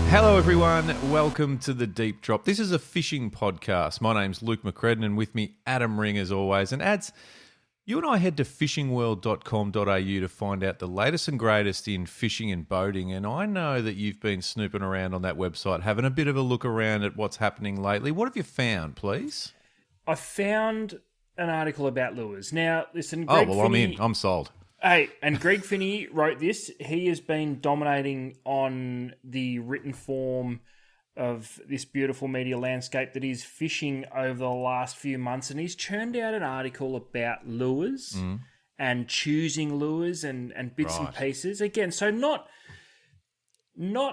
Hello, everyone. Welcome to the Deep Drop. This is a fishing podcast. My name's Luke McCredden, and with me, Adam Ring, as always. And Ads, you and I head to fishingworld.com.au to find out the latest and greatest in fishing and boating. And I know that you've been snooping around on that website, having a bit of a look around at what's happening lately. What have you found, please? I found an article about lures. Now, listen, Greg I'm Finney, in. I'm sold. Hey, and Greg Finney wrote this. He has been dominating on the written form of this beautiful media landscape that is fishing over the last few months, and he's churned out an article about lures and choosing lures and bits and pieces. Again, so not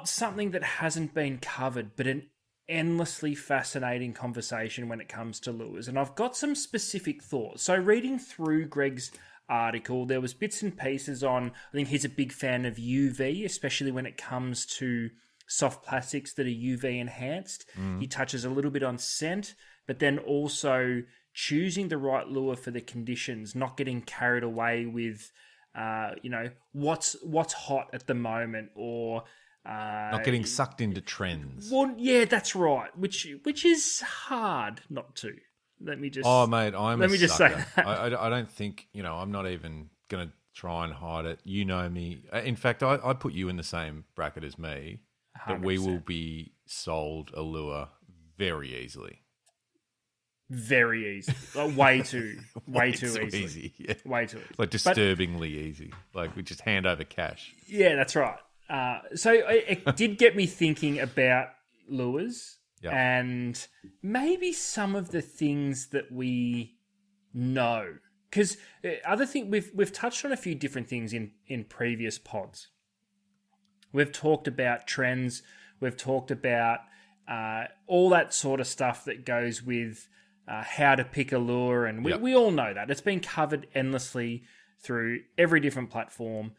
something that hasn't been covered, but an endlessly fascinating conversation when it comes to lures. And I've got some specific thoughts. So reading through Greg's article, there was bits and pieces on, I think he's a big fan of UV, especially when it comes to soft plastics that are UV enhanced. He touches a little bit on scent, but then also choosing the right lure for the conditions, not getting carried away with, what's hot at the moment, or Not getting sucked into trends. Well, yeah, that's right. Which is hard not to. Let me just. Oh, mate, I'm a just sucker. say that. I don't think, I'm not even going to try and hide it. You know me. In fact, I put you in the same bracket as me, that we 100%. will be sold a lure very easily. Very easy. Like, way too easy. Yeah. Way too easy. Like disturbingly easy. Like we just hand over cash. Yeah, that's right. So it did get me thinking about lures and maybe some of the things that we know. Because other thing we've touched on a few different things in previous pods. We've talked about trends. We've talked about all that sort of stuff that goes with how to pick a lure, and we all know that. It's been covered endlessly through every different platform.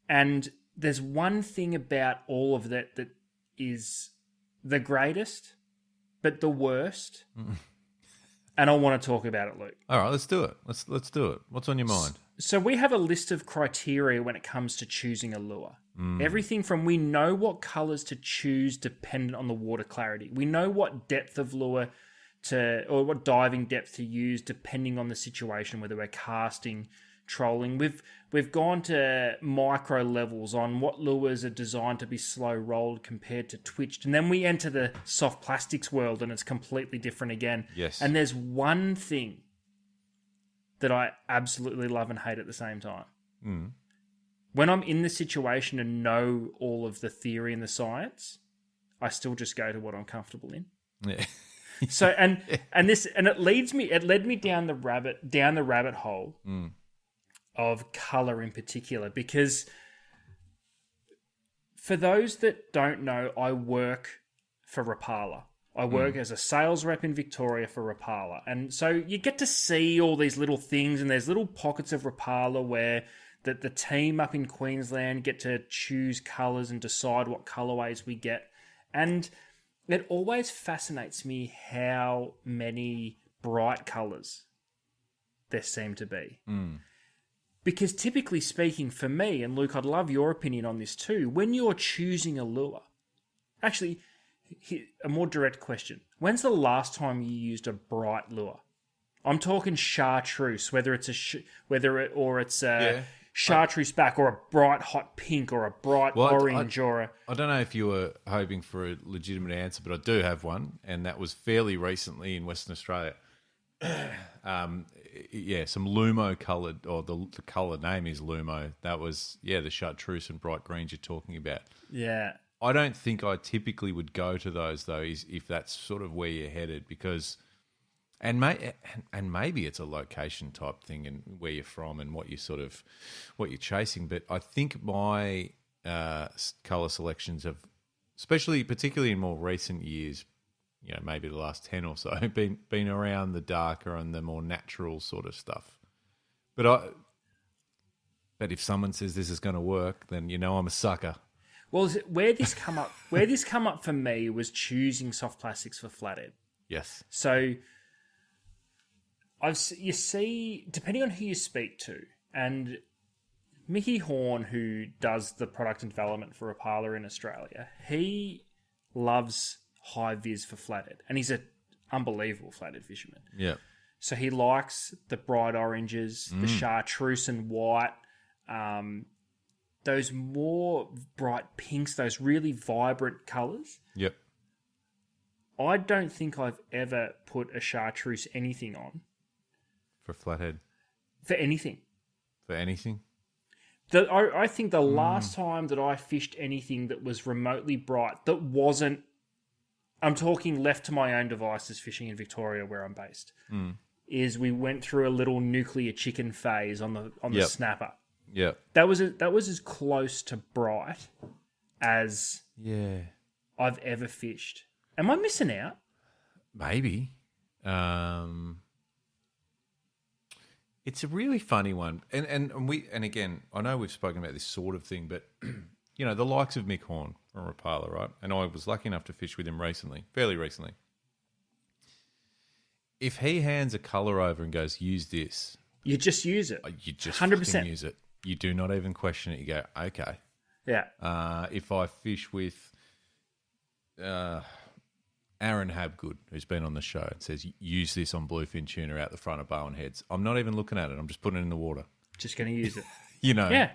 And there's one thing about all of that that is the greatest, but the worst. And I want to talk about it, Luke. All right, let's do it. Let's do it. What's on your mind? So we have a list of criteria when it comes to choosing a lure. Everything from, we know what colours to choose dependent on the water clarity. We know what depth of lure or what diving depth to use depending on the situation, whether we're casting, trolling. We've gone to micro levels on what lures are designed to be slow rolled compared to twitched. And then we enter the soft plastics world, and it's completely different again. Yes. And there's one thing that I absolutely love and hate at the same time. When I'm in the situation and know all of the theory and the science, I still just go to what I'm comfortable in. Yeah. So and it led me down the rabbit hole of color in particular, because for those that don't know, I work for Rapala. I work as a sales rep in Victoria for Rapala. And so you get to see all these little things, and there's little pockets of Rapala where the team up in Queensland get to choose colours and decide what colourways we get. And it always fascinates me how many bright colours there seem to be. Because typically speaking, for me, and Luke, I'd love your opinion on this too, when you're choosing a lure, actually, a more direct question. When's the last time you used a bright lure? I'm talking chartreuse, whether it's a chartreuse back, or a bright hot pink, or a bright orange, I don't know if you were hoping for a legitimate answer, but I do have one, and that was fairly recently in Western Australia. Some Lumo coloured, or the colour name is Lumo. That was, the chartreuse and bright greens you're talking about. Yeah. I don't think I typically would go to those, though, if that's sort of where you're headed, because... And maybe it's a location type thing, and where you're from and what you're chasing. But I think my colour selections have, particularly in more recent years, maybe the last 10 or so, been around the darker and the more natural sort of stuff. But if someone says this is going to work, then I'm a sucker. Well, where this come up for me was choosing soft plastics for flathead. Yes. So you see, depending on who you speak to, and Mickey Horn, who does the product and development for Rapala in Australia, he loves high vis for flathead, and he's an unbelievable flathead fisherman. Yeah. So he likes the bright oranges, the chartreuse and white, those more bright pinks, those really vibrant colours. Yep. I don't think I've ever put a chartreuse anything on. For flathead. For anything. For anything? I think the last time that I fished anything that was remotely bright, that wasn't, I'm talking left to my own devices fishing in Victoria where I'm based, is we went through a little nuclear chicken phase on the snapper. Yeah. That was as close to bright as I've ever fished. Am I missing out? Maybe. It's a really funny one. And again, I know we've spoken about this sort of thing, but you know, the likes of Mick Horn from Rapala, right? And I was lucky enough to fish with him fairly recently. If he hands a colour over and goes, use this. You just use it. You just 100% use it. You do not even question it. You go, okay. Yeah. If I fish with Aaron Habgood, who's been on the show, and says, use this on bluefin tuna out the front of Bowen Heads, I'm not even looking at it. I'm just putting it in the water. Just going to use it. You know. Yeah.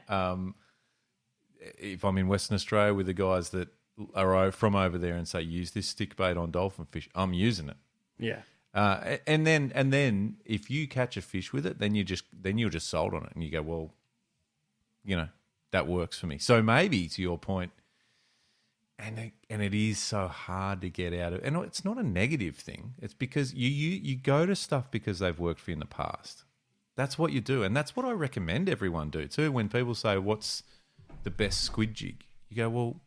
If I'm in Western Australia with the guys that are from over there and say, use this stick bait on dolphin fish, I'm using it. Yeah. And then if you catch a fish with it, then you're just sold on it, and you go, well, you know, that works for me. So maybe to your point, and it is so hard to get out of, and it's not a negative thing. It's because you go to stuff because they've worked for you in the past. That's what you do, and that's what I recommend everyone do too. When people say, what's the best squid jig? You go, well,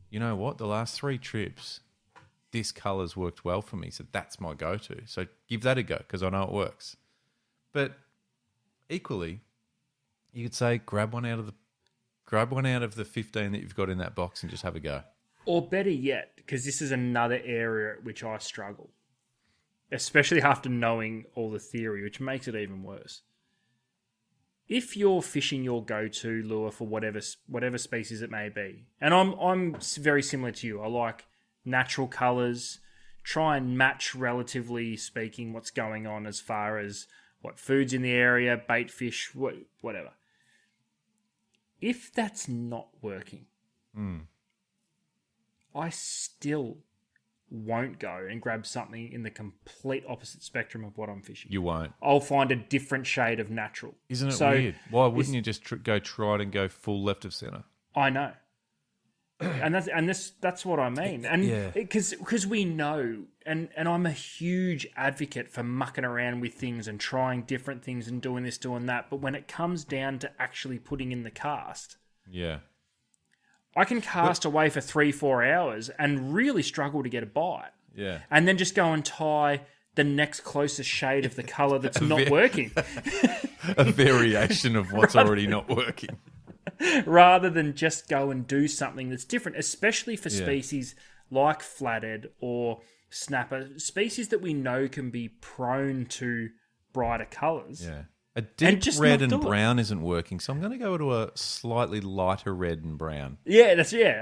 you know what? The last 3 trips, this colour's worked well for me, so that's my go-to. So give that a go because I know it works. But equally, you could say grab one out of the 15 that you've got in that box and just have a go. Or better yet, because this is another area at which I struggle, especially after knowing all the theory, which makes it even worse. If you're fishing your go-to lure for whatever species it may be, and I'm very similar to you. I like natural colours, try and match, relatively speaking, what's going on as far as what food's in the area, bait fish, whatever. If that's not working, I still won't go and grab something in the complete opposite spectrum of what I'm fishing. You won't. I'll find a different shade of natural. Isn't it weird? Why wouldn't you just try it and go full left of centre? I know. And that's what I mean. And because we know, and I'm a huge advocate for mucking around with things and trying different things and doing this, doing that. But when it comes down to actually putting in the cast, I can cast away for 3-4 hours and really struggle to get a bite. Yeah. And then just go and tie the next closest shade of the colour that's not working. A variation of what's already not working. Rather than just go and do something that's different, especially for species like flathead or snapper, species that we know can be prone to brighter colours. Yeah. A deep red and brown isn't working, so I'm going to go to a slightly lighter red and brown. Yeah,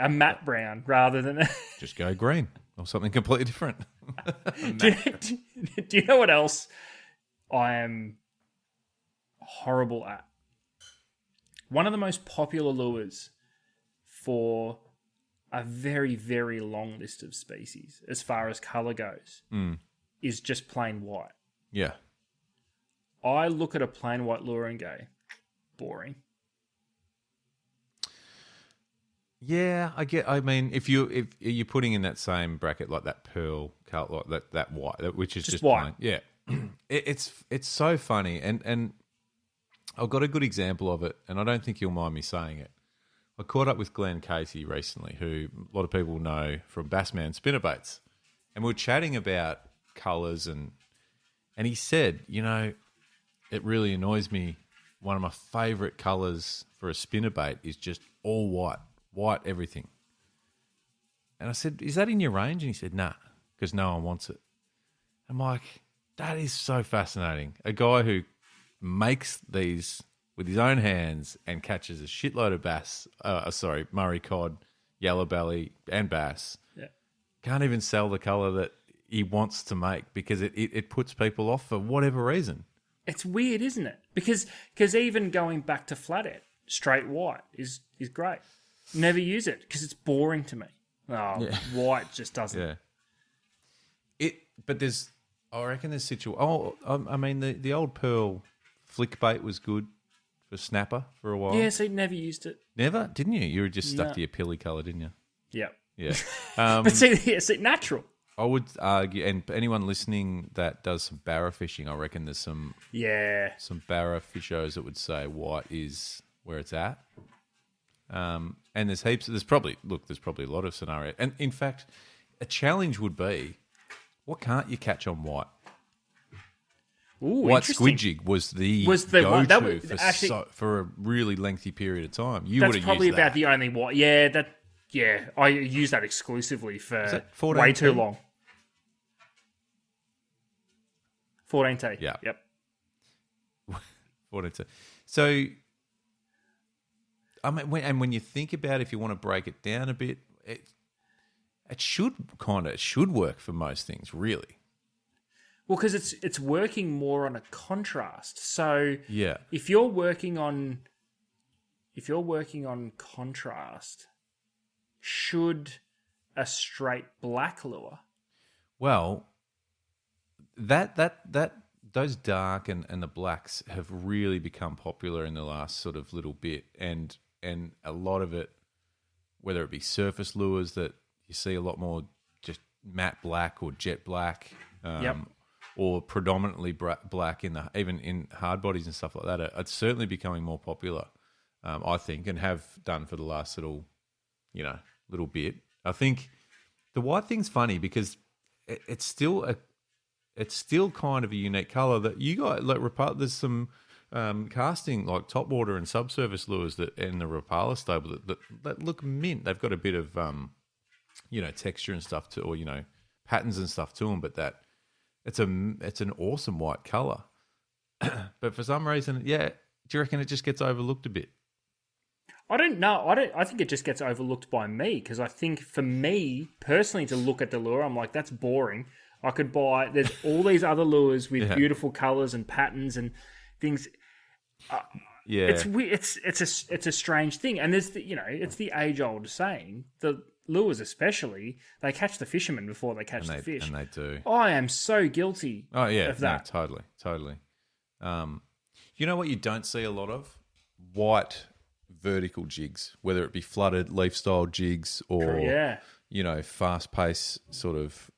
a matte brown rather than just go green or something completely different. do you know what else I am horrible at? One of the most popular lures for a very, very long list of species, as far as colour goes, is just plain white. Yeah. I look at a plain white lure and go, boring. Yeah, I mean, if you're putting in that same bracket like that pearl color, like that white, which is just white. Plain, yeah, it's so funny, and I've got a good example of it, and I don't think you'll mind me saying it. I caught up with Glenn Casey recently, who a lot of people know from Bassman spinnerbaits, and we were chatting about colours, and he said, you know, it really annoys me. One of my favourite colours for a spinnerbait is just all white everything. And I said, is that in your range? And he said, nah, because no one wants it. I'm like, that is so fascinating. A guy who makes these with his own hands and catches a shitload of bass, Murray cod, yellow belly, and bass. Yeah. can't even sell the color that he wants to make because it puts people off for whatever reason. It's weird, isn't it? Because even going back to flathead, straight white is great. Never use it because it's boring to me. Oh, white just doesn't. Yeah. But I reckon there's I mean, the old pearl flick bait was good for snapper for a while. Yeah, so never used it. Never? Didn't you? You were just stuck to your pilly colour, didn't you? Yep. Yeah. But see, it's natural. I would argue, and anyone listening that does some barra fishing, I reckon there's some barra fishers that would say white is where it's at. And there's probably a lot of scenarios. And in fact, a challenge would be, what can't you catch on white? Ooh, white squid jig was the go-to for a really lengthy period of time. That's probably about the only white. Yeah, I use that exclusively for way too long. 14T. Yeah. Yep. 14T. So, I mean, when you think about it, if you want to break it down a bit, it should work for most things, really. Well, because it's working more on a contrast. So yeah, if you're working on contrast, should a straight black lure? Well, those dark and the blacks have really become popular in the last sort of little bit, and a lot of it, whether it be surface lures that you see a lot more just matte black or jet black, or predominantly black even in hard bodies and stuff like that, it's certainly becoming more popular, I think, and have done for the last little bit. I think the white thing's funny because it's still kind of a unique color that you got. Like there's some casting like topwater and subsurface lures that in the Rapala stable that look mint. They've got a bit of texture and stuff to, or patterns and stuff to them, but that it's an awesome white color. But for some reason, do you reckon it just gets overlooked a bit? I don't know. I think it just gets overlooked by me because I think for me personally to look at the lure, I'm like, that's boring. I could buy. There's all these other lures with beautiful colors and patterns and things. It's a strange thing, and there's it's the age old saying, the lures especially, they catch the fishermen before they catch the fish, and they do. I am so guilty. Of that. No, totally. You know what you don't see a lot of? White vertical jigs, whether it be flooded leaf style jigs or fast pace sort of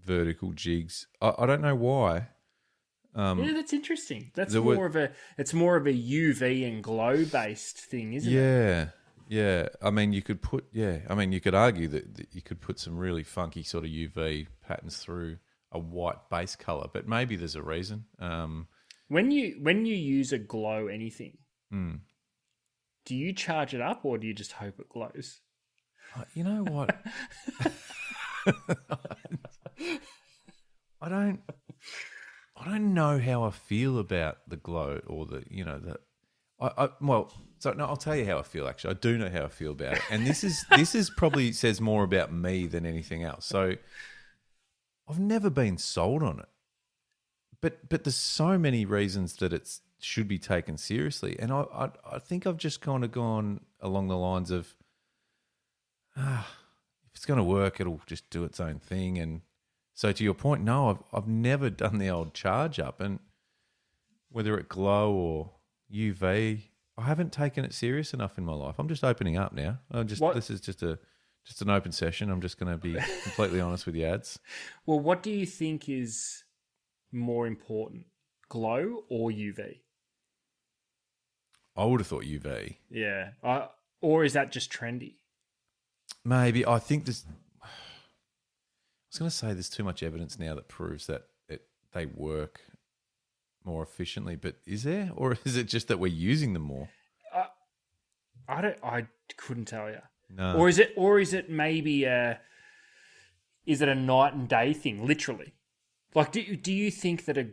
vertical jigs. I don't know why. That's interesting. That's more of a UV and glow based thing, isn't it? Yeah. I mean, you could argue that you could put some really funky sort of UV patterns through a white base color, but maybe there's a reason. When you use a glow anything, do you charge it up or do you just hope it glows? You know what? I don't know how I feel about the glow or I'll tell you how I feel. Actually, I do know how I feel about it, and this is probably says more about me than anything else. So I've never been sold on it, but there's so many reasons that it should be taken seriously, and I think I've just kind of gone along the lines of, if it's going to work, it'll just do its own thing. And so to your point, no, I've never done the old charge up, and whether it glow or UV, I haven't taken it serious enough in my life. I'm just opening up now. This is just an open session. I'm just going to be completely honest with you, ads. Well, what do you think is more important, glow or UV? I would have thought UV. Yeah. Or is that just trendy? Maybe. I think there's... I was going to say there's too much evidence now that proves that they work more efficiently, but is there? Or is it just that we're using them more? I couldn't tell you. No. Or is it maybe is it a night and day thing, literally? Like, do you think that a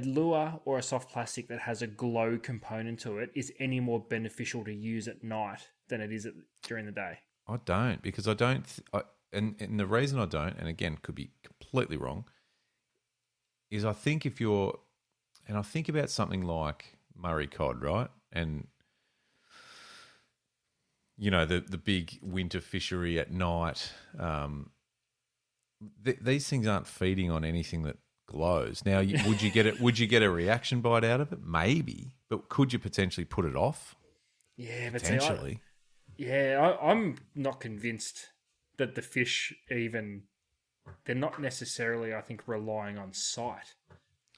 lure or a soft plastic that has a glow component to it is any more beneficial to use at night than it is during the day? I don't, because I don't. and the reason I don't, and again, could be completely wrong, is I think I think about something like Murray cod, right? And, the big winter fishery at night. These things aren't feeding on anything that glows. Now, would you get it? Would you get a reaction bite out of it? Maybe, but could you potentially put it off? Yeah, but Potentially. I'm not convinced that the fish even. They're not necessarily, I think, relying on sight.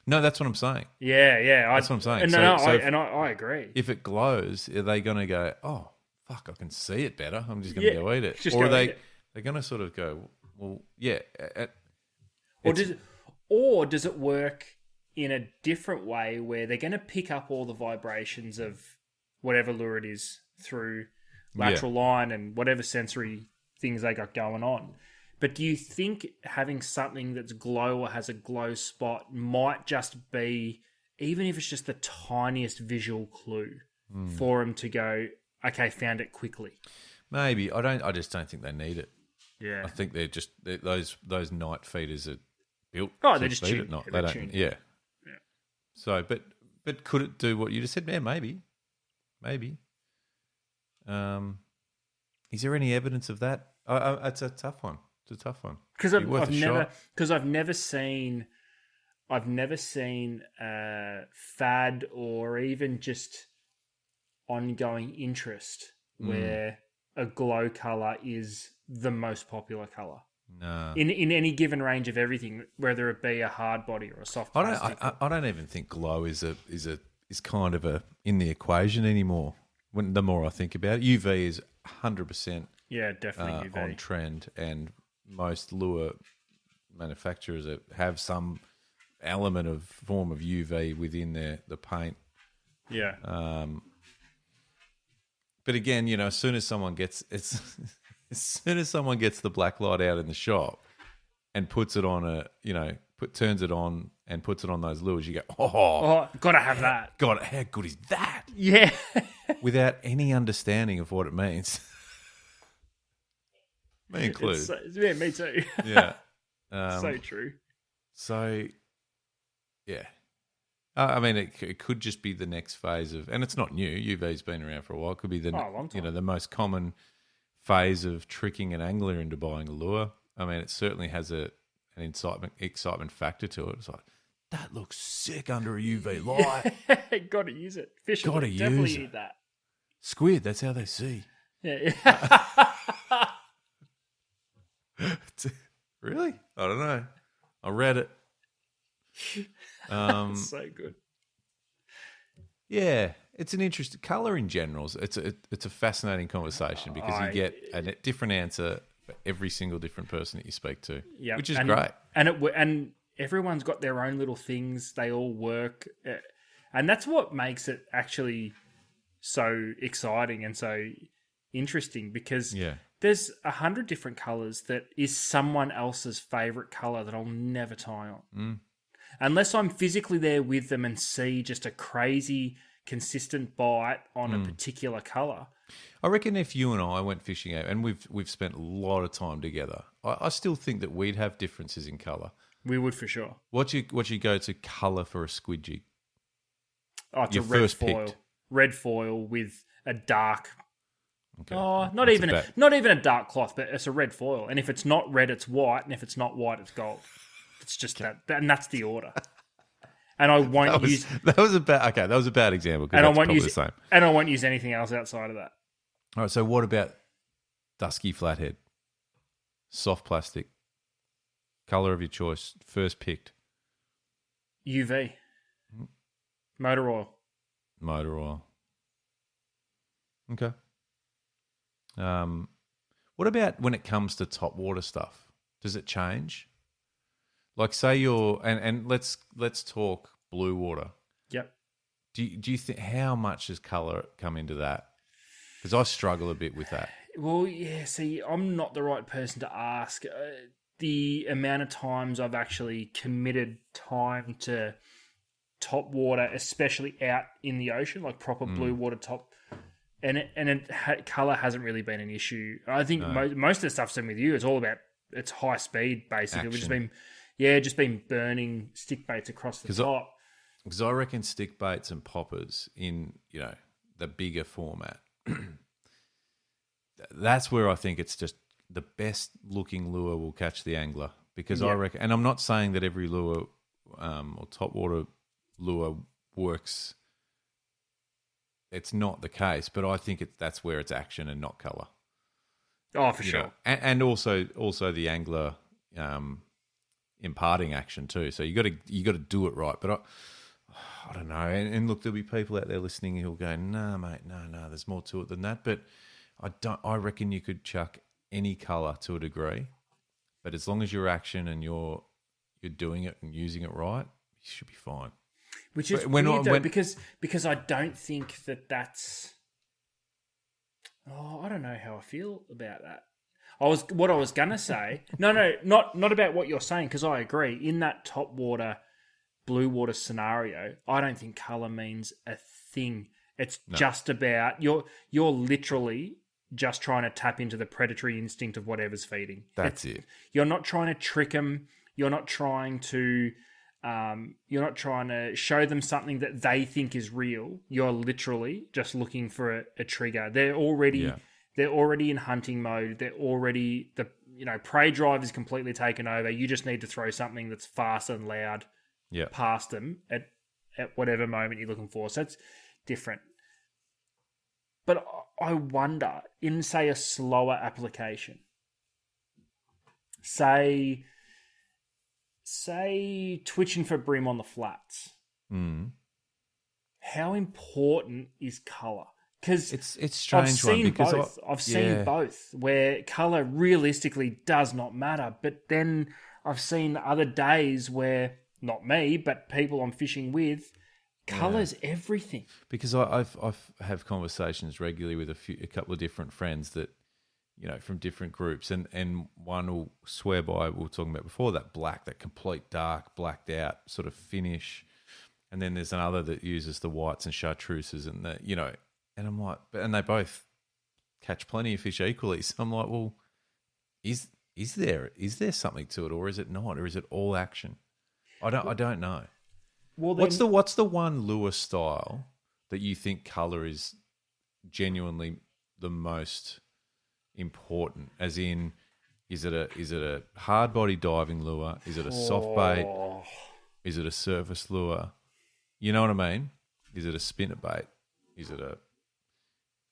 No, that's what I'm saying. Yeah, That's what I'm saying. I agree. If it glows, are they going to go, oh, fuck, I can see it better. I'm just going to go eat it. Just or go are they? eat it. They're going to sort of go, well, yeah. Or does it work in a different way where they're going to pick up all the vibrations of whatever lure it is through lateral line and whatever sensory things they got going on? But do you think having something that's glow or has a glow spot might just be, even if it's just the tiniest visual clue for them to go, okay, found it quickly? Maybe. I just don't think they need it. Yeah. I think those night feeders are built Oh, to they're just feed tuned. it. Not Yeah, they they're don't. tuned. Yeah. So, but could it do what you just said? Yeah, maybe. Is there any evidence of that? It's a tough one. Because Be worth a shot. I've never seen fad or even just ongoing interest where a glow color is the most popular color No. in any given range of everything, whether it be a hard body or a soft plastic. I don't even think glow is kind of in the equation anymore. The more I think about it, UV is 100% Yeah, definitely UV. on trend, and most lure manufacturers have some element of form of UV within the paint. Yeah. But again, as soon as someone gets the black light out in the shop and puts it on turns it on and puts it on those lures, you go, Oh, gotta have that. God, how good is that? Yeah. Without any understanding of what it means. Me included. Yeah, me too. Yeah. So true. So, yeah. I mean, it could just be the next phase of, and it's not new. UV's been around for a while. It could be a long time. the most common phase of tricking an angler into buying a lure. I mean, it certainly has an excitement factor to it. It's like, that looks sick under a UV light. Got to use it. Fish Gotta will use definitely it. eat that. Squid, that's how they see. Yeah. Really? I don't know. I read it. So good. Yeah, it's an interesting colour in general. It's a fascinating conversation because you get a different answer for every single different person that you speak to, which is great. And everyone's got their own little things. They all work, and that's what makes it actually so exciting and so interesting. Because there's 100 different colours that is someone else's favourite colour that I'll never tie on. Unless I'm physically there with them and see just a crazy, consistent bite on a particular colour. I reckon if you and I went fishing out, and we've spent a lot of time together, I still think that we'd have differences in colour. We would for sure. What's your go-to colour for a squid jig? Oh, it's Your a red first foil. picked. Red foil with a dark. Okay. Oh, not That's even a dark cloth, but it's a red foil. And if it's not red, it's white, and if it's not white, it's gold. It's just that and that's the order. And I won't use. That was a bad example. And I that's won't probably use the same. And I won't use anything else outside of that. All right. So what about dusky flathead, soft plastic, color of your choice, first picked? UV, motor oil. Motor oil. Okay. What about when it comes to top water stuff? Does it change? Like, say you're and let's talk blue water. Yep. Do you think how much does color come into that? Because I struggle a bit with that. Well, yeah. See, I'm not the right person to ask. The amount of times I've actually committed time to top water, especially out in the ocean, like proper blue water top, and color hasn't really been an issue. I think most of the stuff's done with you. It's all about it's high speed basically. We've Action. just been burning stick baits across the top. Because I reckon stick baits and poppers in, the bigger format, that's where I think it's just the best looking lure will catch the angler. Because I reckon, and I'm not saying that every lure or topwater lure works. It's not the case, but I think that's where it's action and not colour. Oh, for sure. And also the angler imparting action too. So you got to do it right. But I don't know. And look, there'll be people out there listening who'll go, "Nah, mate, no, there's more to it than that." But I reckon you could chuck any colour to a degree, but as long as you're action and you're doing it and using it right, you should be fine. Which is weird though, because I don't think that's. Oh, I don't know how I feel about that. What I was gonna say. No, not about what you're saying, because I agree. In that top water, blue water scenario, I don't think color means a thing. It's just about you're literally just trying to tap into the predatory instinct of whatever's feeding. That's it. You're not trying to trick them. You're not trying to show them something that they think is real. You're literally just looking for a trigger. They're already in hunting mode. They're already prey drive is completely taken over. You just need to throw something that's fast and loud past them at whatever moment you're looking for. So it's different. But I wonder, in say a slower application, say twitching for brim on the flats. How important is colour? Because it's strange. I've seen both where colour realistically does not matter, but then I've seen other days where not me, but people I'm fishing with, colour's everything. Because I've have conversations regularly with a couple of different friends that, from different groups, and one will swear by, we were talking about before, that complete dark, blacked out sort of finish. And then there's another that uses the whites and chartreuses and and I'm like, and they both catch plenty of fish equally. So I'm like, well, is there something to it, or is it not, or is it all action? I don't know. Well, then, what's the one lure style that you think colour is genuinely the most important? As in, is it a hard body diving lure? Is it a soft bait? Is it a surface lure? You know what I mean? Is it a spinner bait? Is it a?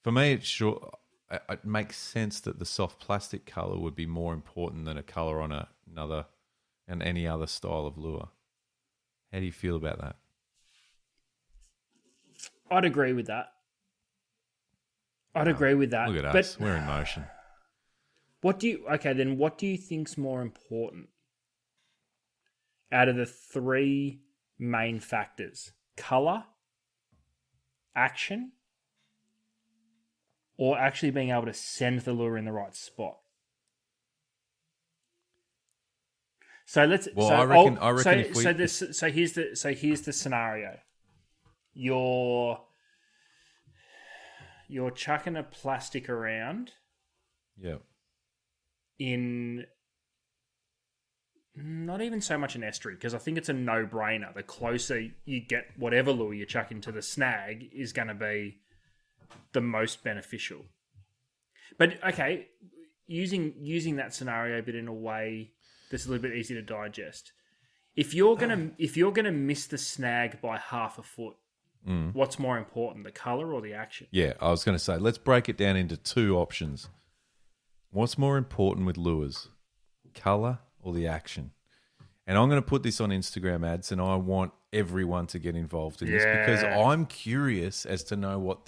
For me, it's sure. It makes sense that the soft plastic colour would be more important than a colour on any other style of lure. How do you feel about that? I'd agree with that. Agree with that. Look at us. We're in motion. What do you think's more important out of the three main factors? Colour, action, or actually being able to send the lure in the right spot? So let's. Well, so I reckon if we. So here's the scenario. You're chucking a plastic around. Yeah. In not even so much an estuary, because I think it's a no-brainer. The closer you get whatever lure you chuck into the snag is going to be the most beneficial. But okay, using that scenario, but in a way that's a little bit easier to digest. If you're gonna miss the snag by half a foot, what's more important, the colour or the action? Yeah, I was going to say, let's break it down into two options. What's more important with lures, colour or the action? And I'm going to put this on Instagram ads, and I want everyone to get involved in this because I'm curious as to know what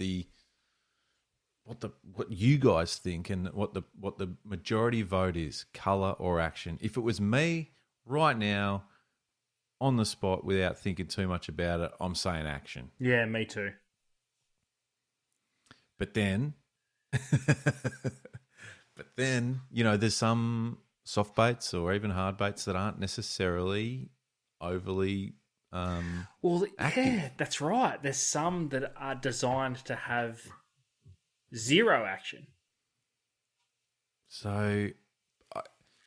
you guys think and what the majority vote is, colour or action. If it was me right now, on the spot, without thinking too much about it, I'm saying action. Yeah, me too. But then, there's some soft baits or even hard baits that aren't necessarily overly active. Yeah, that's right. There's some that are designed to have zero action. So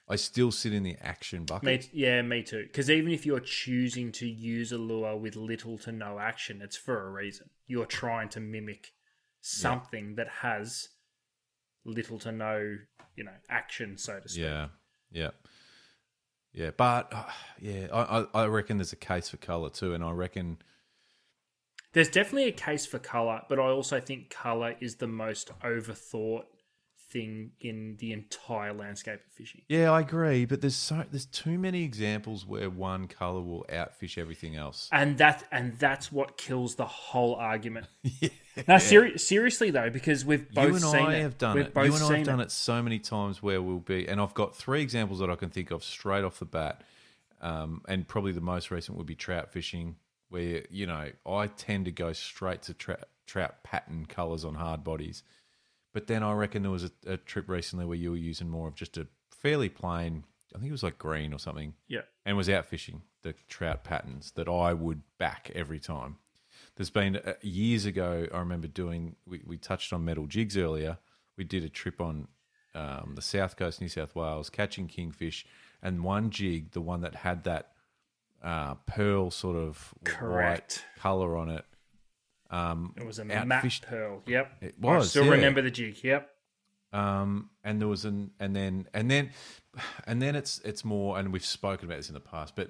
I still sit in the action bucket. Me too. Because even if you're choosing to use a lure with little to no action, it's for a reason. You're trying to mimic something that has little to no, action, so to speak. Yeah. But I reckon there's a case for colour too, and I reckon there's definitely a case for colour, but I also think colour is the most overthought thing in the entire landscape of fishing. Yeah, I agree, but there's too many examples where one colour will outfish everything else. And that's what kills the whole argument. Now, seriously though, because we've both seen it. You and I have done it. You and I have done it so many times where we'll be, and I've got 3 examples that I can think of straight off the bat, and probably the most recent would be trout fishing, where I tend to go straight to trout pattern colours on hard bodies. But then I reckon there was a trip recently where you were using more of just a fairly plain, I think it was like green or something. Yeah. And was out fishing the trout patterns that I would back every time. There's been years ago, I remember we touched on metal jigs earlier. We did a trip on the south coast, New South Wales, catching kingfish. And one jig, the one that had that pearl sort of white colour on it, it was a matte pearl. Yep, it was. I still remember the jig. Yep. And there was and then it's more, and we've spoken about this in the past, but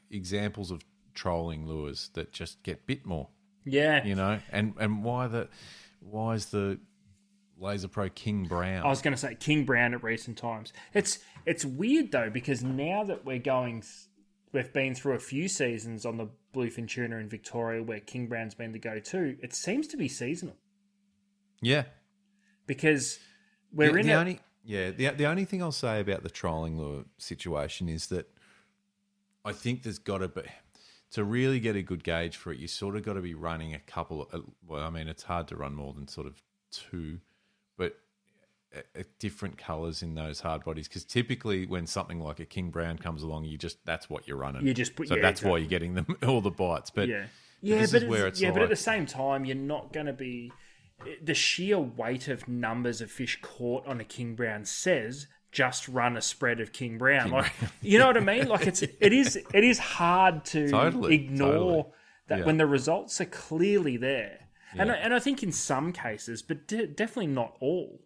examples of trolling lures that just get bit more. Yeah. And why is the Laser Pro King Brown? I was going to say King Brown at recent times. It's weird though, because now that we've been through a few seasons on the bluefin tuna in Victoria where King Brown's been the go-to, it seems to be seasonal. Yeah. Because the only thing I'll say about the trolling lure situation is that I think there's got to be, to really get a good gauge for it, you sort of got to be running a couple of, it's hard to run more than sort of 2, but different colours in those hard bodies, because typically when something like a King Brown comes along, that's what you're running. Why you're getting them all the bites. But but at the same time, you're not going to be, the sheer weight of numbers of fish caught on a King Brown says just run a spread of King Brown. You know what I mean? Like it is hard to ignore that when the results are clearly there. Yeah. And I think in some cases, but definitely not all.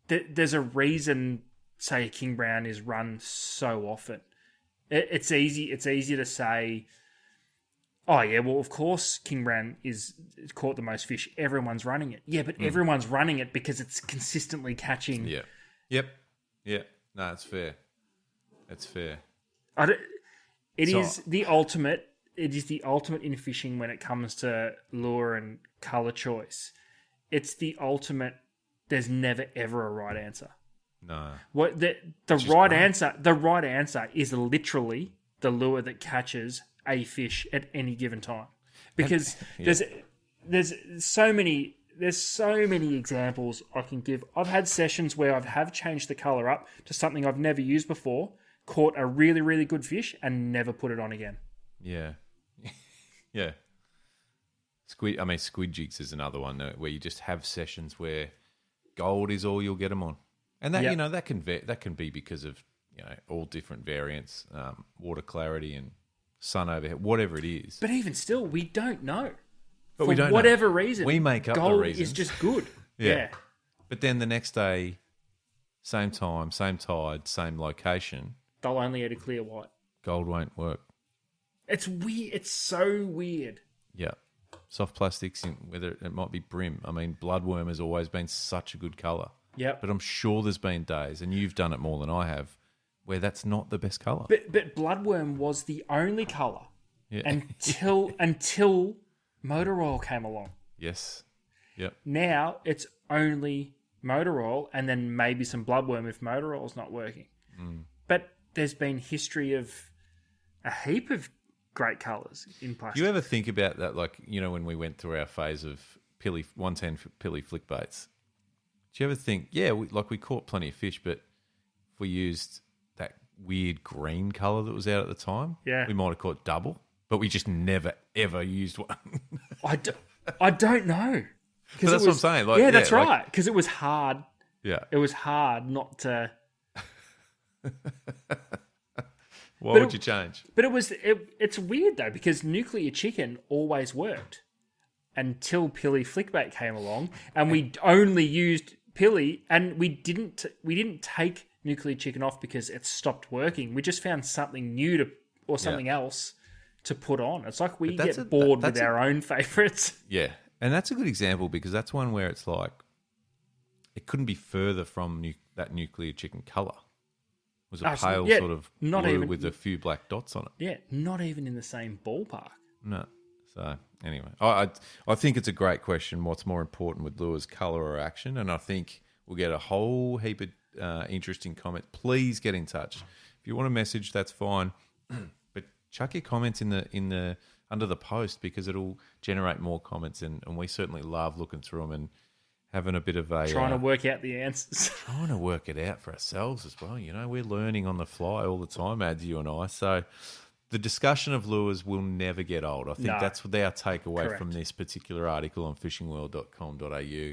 There's a reason, say, King Brown is run so often. It's easy to say, oh yeah, well of course King Brown is caught the most fish. Everyone's running it. Yeah, but everyone's running it because it's consistently catching. Yeah. Yep. Yeah. No, it's fair. It's fair. It is the ultimate in fishing when it comes to lure and colour choice. It's the ultimate. There's never ever a right answer. No. What the right answer? The right answer is literally the lure that catches a fish at any given time, because there's so many examples I can give. I've had sessions where I have changed the colour up to something I've never used before, caught a really really good fish, and never put it on again. Yeah, yeah. Squid jigs is another one where you just have sessions where gold is all you'll get them on, and that that can be because of all different variants, water clarity and sun overhead, whatever it is. But even still, we don't know. But we don't whatever know. Reason, we make up gold the reason. Is just good. Yeah. But then the next day, same time, same tide, same location, they'll only eat a clear white. Gold won't work. It's weird. It's so weird. Yeah. Soft plastics, whether it might be brim. I mean, bloodworm has always been such a good colour. Yeah. But I'm sure there's been days, and you've done it more than I have, where that's not the best colour. But bloodworm was the only colour until motor oil came along. Yes. Yep. Now it's only motor oil and then maybe some bloodworm if motor oil's not working. But there's been history of a heap of great colours in plastic. Do you ever think about that, when we went through our phase of 110 pilly flick baits? Do you ever think, we caught plenty of fish, but if we used that weird green colour that was out at the time, we might have caught double, but we just never, ever used one. I don't know. But that's what I'm saying. That's right. Because it was hard Yeah. It was hard not to. What would you change? But it's weird though, because nuclear chicken always worked until Pilly Flickbait came along, and we only used Pilly, and we didn't take nuclear chicken off because it stopped working. We just found something new or something else to put on. It's like we get bored with our own favorites. Yeah, and that's a good example because that's one where it's like it couldn't be further from that nuclear chicken color. It was a pale sort of blue with a few black dots on it. Yeah, not even in the same ballpark. No. So anyway, I think it's a great question. What's more important with lures, color or action? And I think we'll get a whole heap of interesting comments. Please get in touch. If you want a message, that's fine. But chuck your comments in the under the post because it'll generate more comments, and we certainly love looking through them and having a bit of a... Trying to work out the answers. Trying to work it out for ourselves as well. You know, we're learning on the fly all the time, Ads, you and I. So the discussion of lures will never get old. I think that's what our takeaway from this particular article on fishingworld.com.au.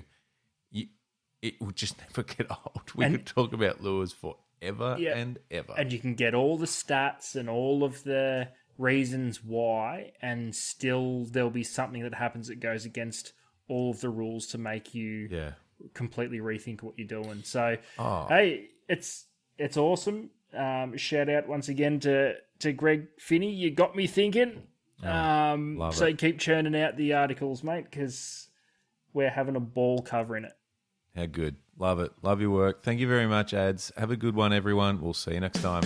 It would just never get old. We could talk about lures forever and ever. And you can get all the stats and all of the reasons why, and still there'll be something that happens that goes against all of the rules to make you completely rethink what you're doing. So, hey, it's awesome. Shout out once again to Greg Finney. You got me thinking. So keep churning out the articles, mate, because we're having a ball covering it. How good. Love it. Love your work. Thank you very much, Ads. Have a good one, everyone. We'll see you next time.